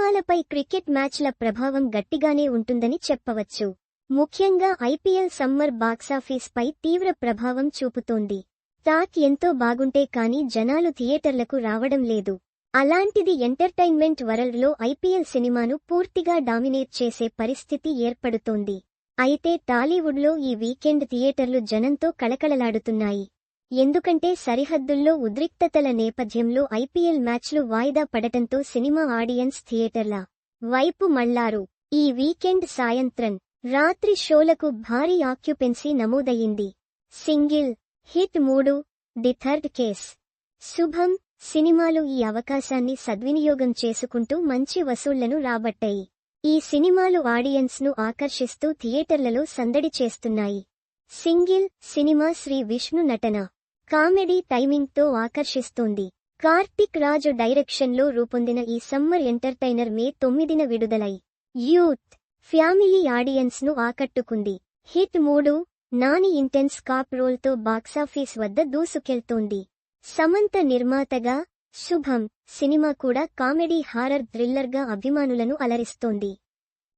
సినిమాలపై cricket మ్యాచ్ల ప్రభావం గట్టిగానే ఉంటుందని చెప్పవచ్చు. ముఖ్యంగా ఐపీఎల్ సమ్మర్ బాక్సాఫీస్పై తీవ్ర ప్రభావం చూపుతోంది. టాక్ ఎంతో బాగుంటే కానీ జనాలు థియేటర్లకు రావడం లేదు. అలాంటిది ఎంటర్టైన్మెంట్ వరల్డ్లో ఐపీఎల్ సినిమాను పూర్తిగా డామినేట్ చేసే పరిస్థితి ఏర్పడుతోంది. అయితే టాలీవుడ్లో ఈ వీకెండ్ థియేటర్లు జనంతో కళకళలాడుతున్నాయి. ఎందుకంటే సరిహద్దుల్లో ఉద్రిక్తతల నేపథ్యంలో ఐపీఎల్ మ్యాచ్లు వాయిదా పడటంతో సినిమా ఆడియన్స్ థియేటర్ల వైపు మళ్లారు. ఈ వీకెండ్ సాయంత్రం, రాత్రి షోలకు భారీ ఆక్యుపెన్సీ నమోదయ్యింది. Single, hit 3, the third case, శుభం సినిమాలు ఈ అవకాశాన్ని సద్వినియోగం చేసుకుంటూ మంచి వసూళ్లను రాబట్టాయి. ఈ సినిమాలు ఆడియన్స్ను ఆకర్షిస్తూ థియేటర్లలో సందడి చేస్తున్నాయి. సింగిల్ సినిమా శ్రీ విష్ణు నటన, కామెడీ టైమింగ్తో ఆకర్షిస్తోంది. కార్తిక్ రాజు డైరెక్షన్లో రూపొందిన ఈ సమ్మర్ ఎంటర్టైనర్ మే 9న విడుదలై యూత్, ఫ్యామిలీ ఆడియన్స్ను ఆకట్టుకుంది. హిట్ 3 నాని ఇంటెన్స్ కాప్ రోల్తో బాక్సాఫీస్ వద్ద దూసుకెళ్తోంది. సమంత నిర్మాతగా శుభం సినిమా కూడా కామెడీ హారర్ థ్రిల్లర్గా అభిమానులను అలరిస్తోంది.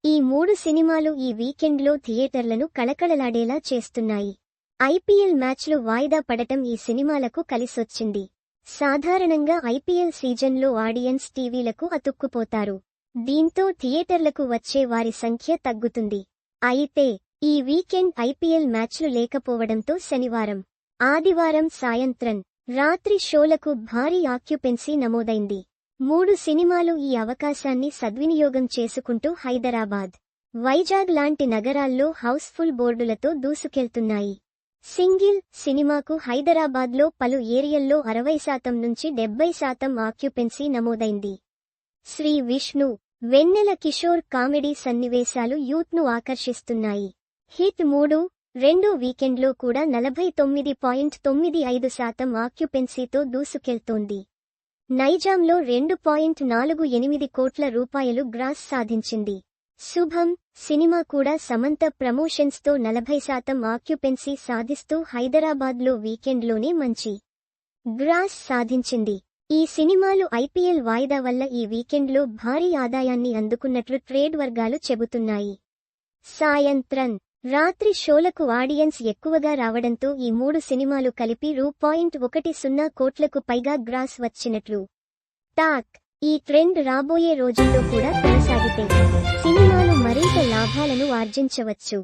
ఈ 3 సినిమాలు ఈ వీకెండ్లో థియేటర్లను కళకళలాడేలా చేస్తున్నాయి. ఐపీఎల్ మ్యాచ్లు వాయిదా పడటం ఈ సినిమాలకు కలిసొచ్చింది. సాధారణంగా ఐపీఎల్ సీజన్లో ఆడియన్స్ టీవీలకు అతుక్కుపోతారు. దీంతో థియేటర్లకు వచ్చే వారి సంఖ్య తగ్గుతుంది. అయితే ఈ వీకెండ్ ఐపీఎల్ మ్యాచ్లు లేకపోవడంతో శనివారం, ఆదివారం సాయంత్రం, రాత్రి షోలకు భారీ ఆక్యుపెన్సీ నమోదైంది. 3 సినిమాలు ఈ అవకాశాన్ని సద్వినియోగం చేసుకుంటూ హైదరాబాద్, వైజాగ్ లాంటి నగరాల్లో హౌస్ఫుల్ బోర్డులతో దూసుకెళ్తున్నాయి. సింగిల్ సినిమాకు హైదరాబాద్లో పలు ఏరియాల్లో 60% నుంచి 70% ఆక్యుపెన్సీ నమోదైంది. శ్రీ విష్ణు, వెన్నెల కిషోర్ కామెడీ సన్నివేశాలు యూత్ను ఆకర్షిస్తున్నాయి. హిట్ 3 రెండో వీకెండ్లో కూడా 49.95% ఆక్యుపెన్సీతో దూసుకెళ్తోంది. నైజాంలో 2.48 కోట్ల రూపాయలు గ్రాస్ సాధించింది. శుభం సినిమా కూడా సమంత ప్రమోషన్స్తో 40% ఆక్యుపెన్సీ సాధిస్తూ హైదరాబాద్లో వీకెండ్లోనే మంచి గ్రాస్ సాధించింది. ఈ సినిమాలు ఐపీఎల్ వాయిదా వల్ల ఈ వీకెండ్లో భారీ ఆదాయాన్ని అందుకున్నట్లు ట్రేడ్ వర్గాలు చెబుతున్నాయి. సాయంత్రం, రాత్రి షోలకు ఆడియన్స్ ఎక్కువగా రావడంతో ఈ 3 సినిమాలు కలిపి రూ.10 కోట్లకు పైగా గ్రాస్ వచ్చినట్లు టాక్. ఈ ట్రెండ్ రాబోయే రోజుల్లో కూడా కొనసాగితే సినిమాలు మరింత లాభాలను ఆర్జించవచ్చు.